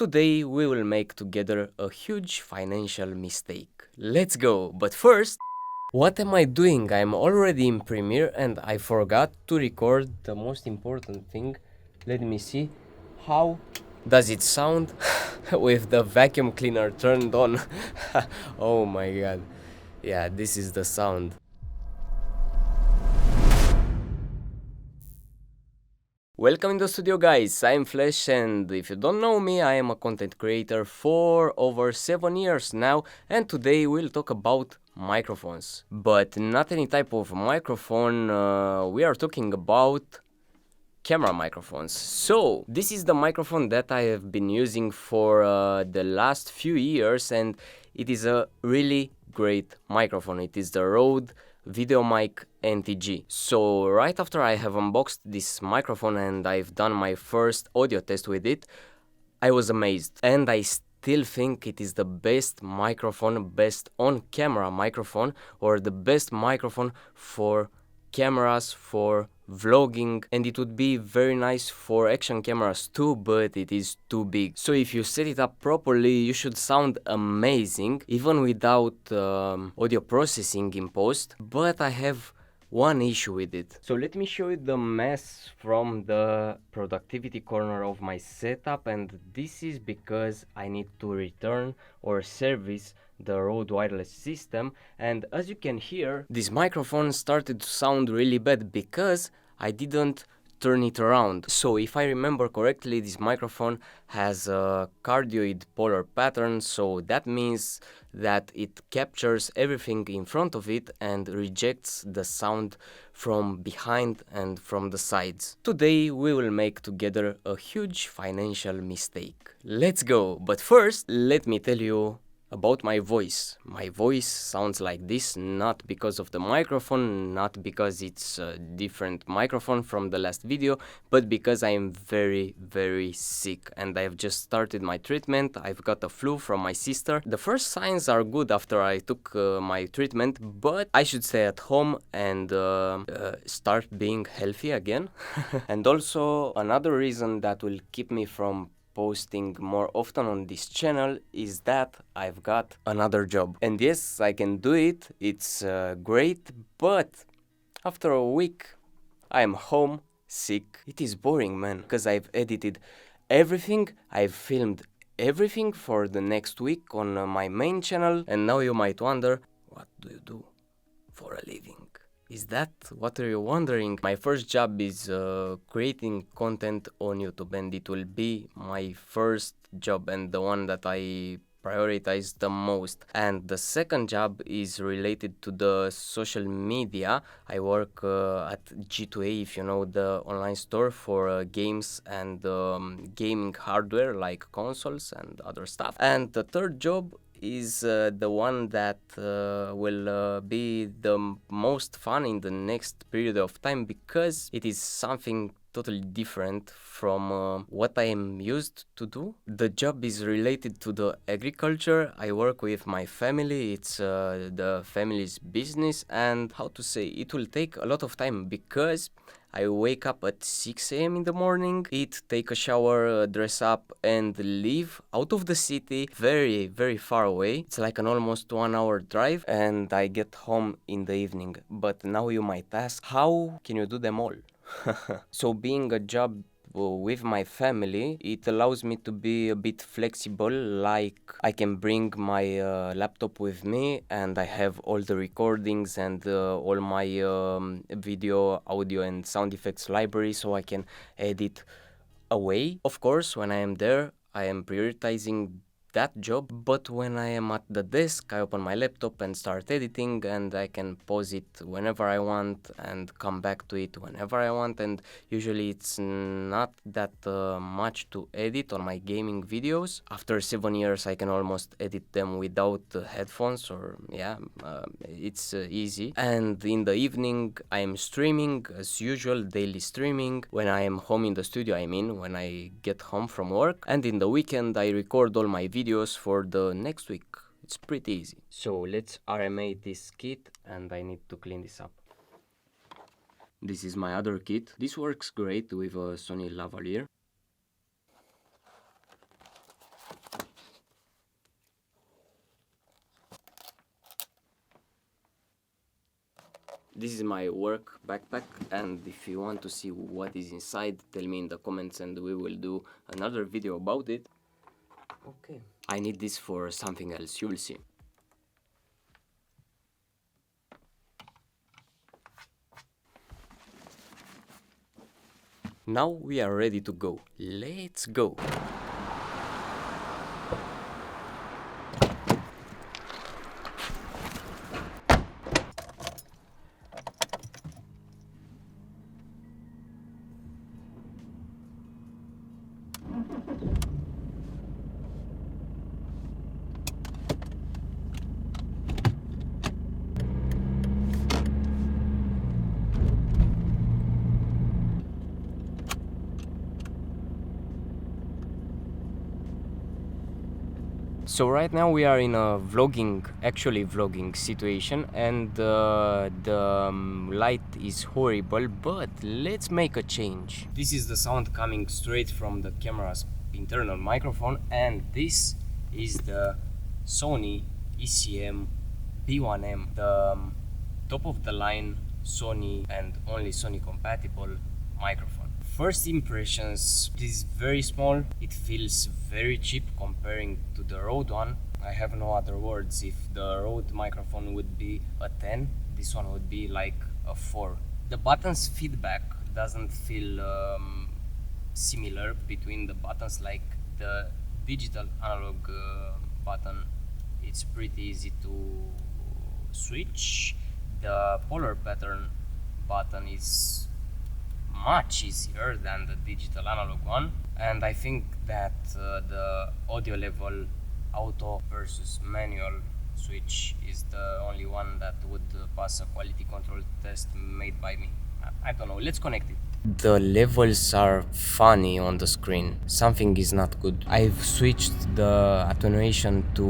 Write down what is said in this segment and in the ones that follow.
Today we will make together a huge financial mistake. Let's go! But first, what am I doing? I'm already in Premiere and I forgot to record the most important thing. Let me see. How does it sound with the vacuum cleaner turned on? Oh my god. Yeah, this is the sound. Welcome in the studio, guys. I'm Flash, and if you don't know me, I am a content creator for over 7 years now, and today we'll talk about microphones. But not any type of microphone, we are talking about camera microphones. So this is the microphone that I have been using for the last few years, and it is a really great microphone. It is the Rode VideoMic NTG. So right after I have unboxed this microphone and I've done my first audio test with it, I was amazed, and I still think it is the best microphone, best on-camera microphone, or the best microphone for cameras, for vlogging, and it would be very nice for action cameras too, but it is too big. So if you set it up properly, you should sound amazing even without audio processing in post. But I have one issue with it. So let me show you the mess from the productivity corner of my setup, and this is because I need to return or service the Rode wireless system, and as you can hear, this microphone started to sound really bad because I didn't turn it around. So if I remember correctly, this microphone has a cardioid polar pattern, so that means that it captures everything in front of it and rejects the sound from behind and from the sides. Today we will make together a huge financial mistake. Let's go! But first, let me tell you about my voice. My voice sounds like this, not because of the microphone, not because it's a different microphone from the last video, but because I am very sick and I've just started my treatment. I've got a flu from my sister. The first signs are good after I took my treatment, but I should stay at home and start being healthy again. And also another reason that will keep me from posting more often on this channel is that I've got another job. And yes, I can do it, it's great, but after a week I'm home sick. It is boring, man, because I've edited everything, I've filmed everything for the next week on my main channel, and now you might wonder, what do you do for a living? Is that what are you wondering? My first job is creating content on YouTube, and it will be my first job and the one that I prioritize the most. And the second job is related to the social media. I work at G2A, if you know, the online store for games and gaming hardware like consoles and other stuff. And the third job is the one that will be the most fun in the next period of time, because it is something totally different from what I am used to do. The job is related to the agriculture. I work with my family. It's the family's business, and how to say, it will take a lot of time because I wake up at 6 a.m. in the morning, eat, take a shower, dress up, and leave out of the city very far away. It's like an almost 1 hour drive, and I get home in the evening. But now you might ask, how can you do them all? So being a job with my family, it allows me to be a bit flexible. Like, I can bring my laptop with me and I have all the recordings and all my video, audio and sound effects library, so I can edit away. Of course, when I am there, I am prioritizing that job, but when I am at the desk, I open my laptop and start editing, and I can pause it whenever I want and come back to it whenever I want. And usually it's not that much to edit on my gaming videos. After 7 years, I can almost edit them without headphones, or it's easy. And in the evening, I am streaming as usual, daily streaming. When I am home in the studio, I mean, when I get home from work. And in the weekend, I record all my videos for the next week. It's pretty easy. So let's RMA this kit, and I need to clean this up. This is my other kit. This works great with a Sony lavalier. This is my work backpack, and if you want to see what is inside, tell me in the comments and we will do another video about it. Okay. I need this for something else, you will see. Now we are ready to go. Let's go! So right now we are in a actually vlogging situation, and the light is horrible, but let's make a change. This is the sound coming straight from the camera's internal microphone, and this is the SONY ECM-B1M, the top of the line Sony and only Sony compatible microphone. First impressions, it is very small, it feels very cheap comparing to the Rode one. I have no other words. If the Rode microphone would be a 10, this one would be like a 4. The button's feedback doesn't feel similar between the buttons, like the digital analog button. It's pretty easy to switch. The polar pattern button is much easier than the digital analog one, and I think that the audio level auto versus manual switch is the only one that would pass a quality control test made by me. I don't know, let's connect it. The levels are funny on the screen. Something is not good. I've switched the attenuation to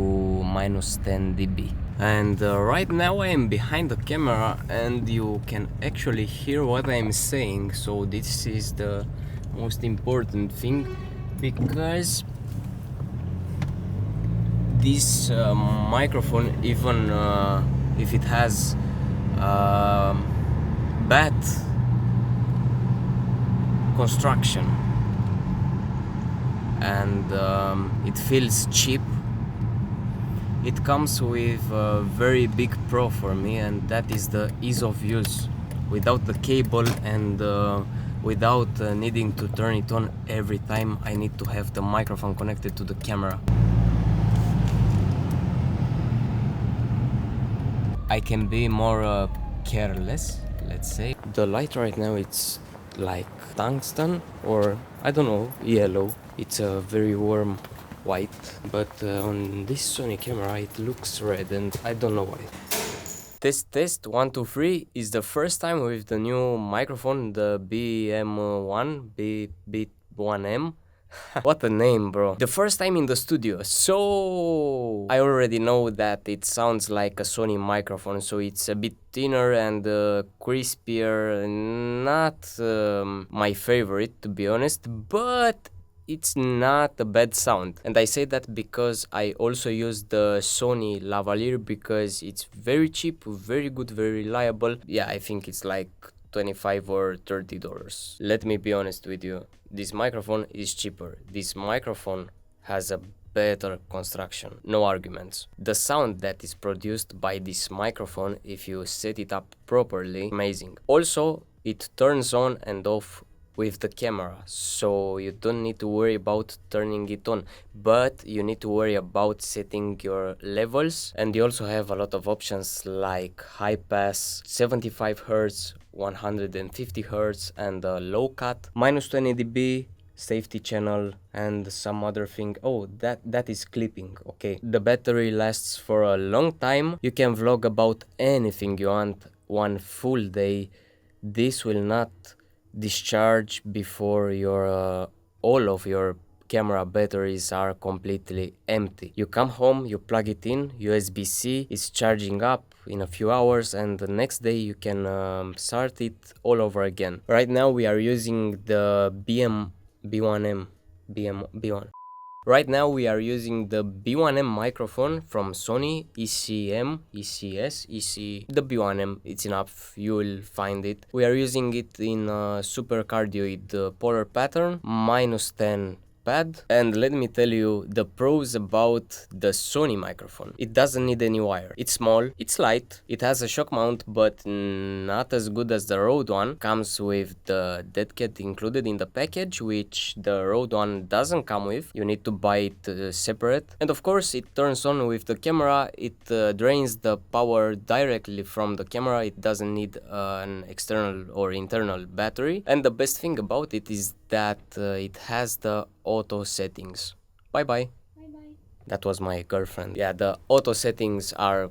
-10 dB. And right now I am behind the camera and you can actually hear what I'm saying. So this is the most important thing, because this microphone, even if it has bad construction and it feels cheap, it comes with a very big pro for me, and that is the ease of use. Without the cable and without needing to turn it on every time I need to have the microphone connected to the camera. I can be more careless, let's say. The light right now, it's like tungsten, or I don't know, yellow. It's a very warm white, but on this Sony camera it looks red, and I don't know why. Test 1 2 3 is the first time with the new microphone, the B1M. What a name, bro. The first time in the studio, so I already know that it sounds like a Sony microphone, so it's a bit thinner and crispier. Not my favorite, to be honest, but it's not a bad sound. And I say that because I also use the Sony lavalier, because it's very cheap, very good, very reliable. Yeah, I think it's like $25 or $30. Let me be honest with you, this microphone is cheaper. This microphone has a better construction, no arguments. The sound that is produced by this microphone, if you set it up properly, amazing. Also, it turns on and off with the camera, so you don't need to worry about turning it on, but you need to worry about setting your levels. And you also have a lot of options like high pass, 75 Hz, 150 Hz, and low cut, -20 dB, safety channel, and some other thing. Oh, that is clipping. Okay, the battery lasts for a long time. You can vlog about anything you want, one full day. This will not discharge before your all of your camera batteries are completely empty. You come home, you plug it in, USB-C, it's charging up in a few hours, and the next day you can start it all over again. Right now we are using the B1M. Right now we are using the B1M microphone from Sony the B1M, it's enough, you will find it. We are using it in super cardioid polar pattern, -10 pad, and let me tell you the pros about the Sony microphone. It doesn't need any wire. It's small, it's light, it has a shock mount, but not as good as the Rode one. Comes with the dead cat included in the package, which the Rode one doesn't come with. You need to buy it separate. And of course it turns on with the camera. It drains the power directly from the camera. It doesn't need an external or internal battery. And the best thing about it is that it has the auto settings. Bye bye. Bye bye. That was my girlfriend. Yeah, the auto settings are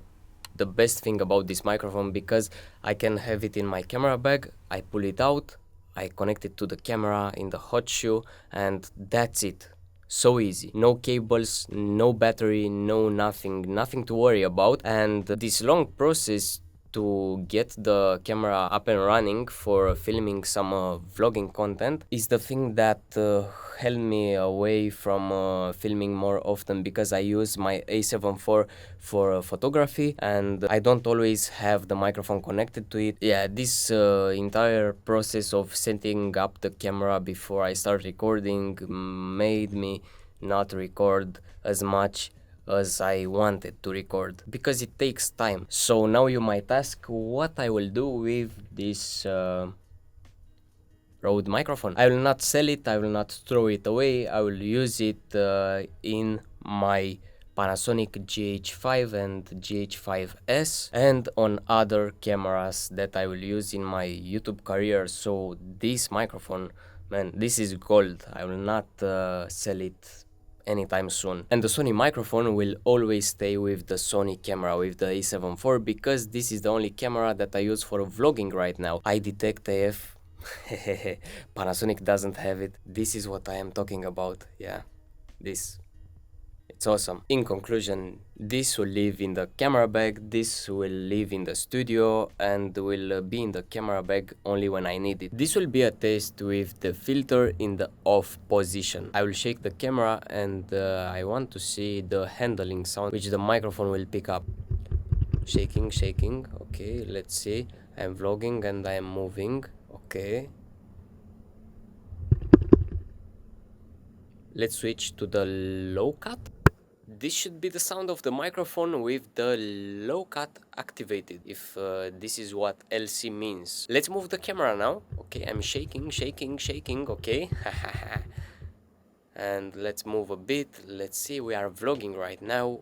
the best thing about this microphone because I can have it in my camera bag. I pull it out, I connect it to the camera in the hot shoe, and that's it. So easy. No cables, no battery, no nothing to worry about. And this long process to get the camera up and running for filming some vlogging content is the thing that held me away from filming more often, because I use my A7 IV for photography and I don't always have the microphone connected to it. Yeah, this entire process of setting up the camera before I start recording made me not record as much as I wanted to record, because it takes time. So now you might ask what I will do with this Rode microphone. I will not sell it, I will not throw it away, I will use it in my Panasonic GH5 and GH5S and on other cameras that I will use in my YouTube career. So this microphone, man, this is gold. I will not sell it anytime soon. And the Sony microphone will always stay with the Sony camera, with the A7 IV, because this is the only camera that I use for vlogging right now. I detect AF. Panasonic doesn't have it. This is what I am talking about. Yeah, this. It's awesome. In conclusion, this will live in the camera bag, this will live in the studio, and will be in the camera bag only when I need it. This will be a test with the filter in the off position. I will shake the camera and I want to see the handling sound which the microphone will pick up. Shaking, shaking. Okay, let's see. I'm vlogging and I'm moving. Okay. Let's switch to the low cut. This should be the sound of the microphone with the low cut activated, if this is what LC means. Let's move the camera now. Okay, I'm shaking, okay. And let's move a bit. Let's see, we are vlogging right now.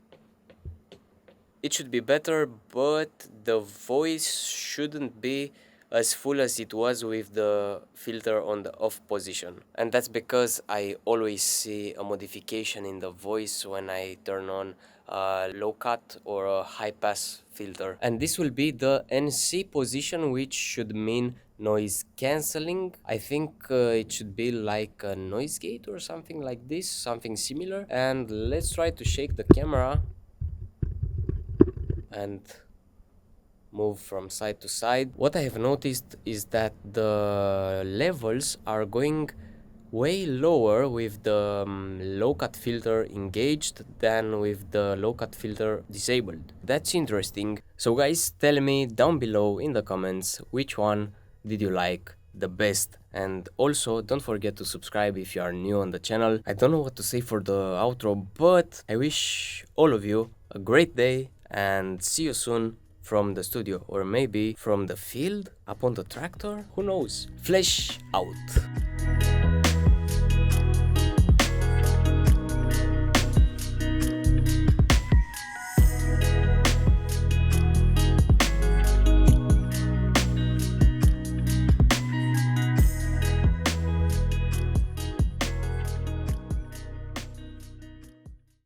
It should be better, but the voice shouldn't be as full as it was with the filter on the off position. And that's because I always see a modification in the voice when I turn on a low cut or a high pass filter. And this will be the NC position, which should mean noise cancelling. I think it should be like a noise gate or something like this, something similar. And let's try to shake the camera and move from side to side. What I have noticed is that the levels are going way lower with the low cut filter engaged than with the low cut filter disabled. That's interesting. So guys, tell me down below in the comments which one did you like the best, and also don't forget to subscribe if you are new on the channel. I don't know what to say for the outro, but I wish all of you a great day and see you soon from the studio, or maybe from the field, up on the tractor, who knows. Flash out.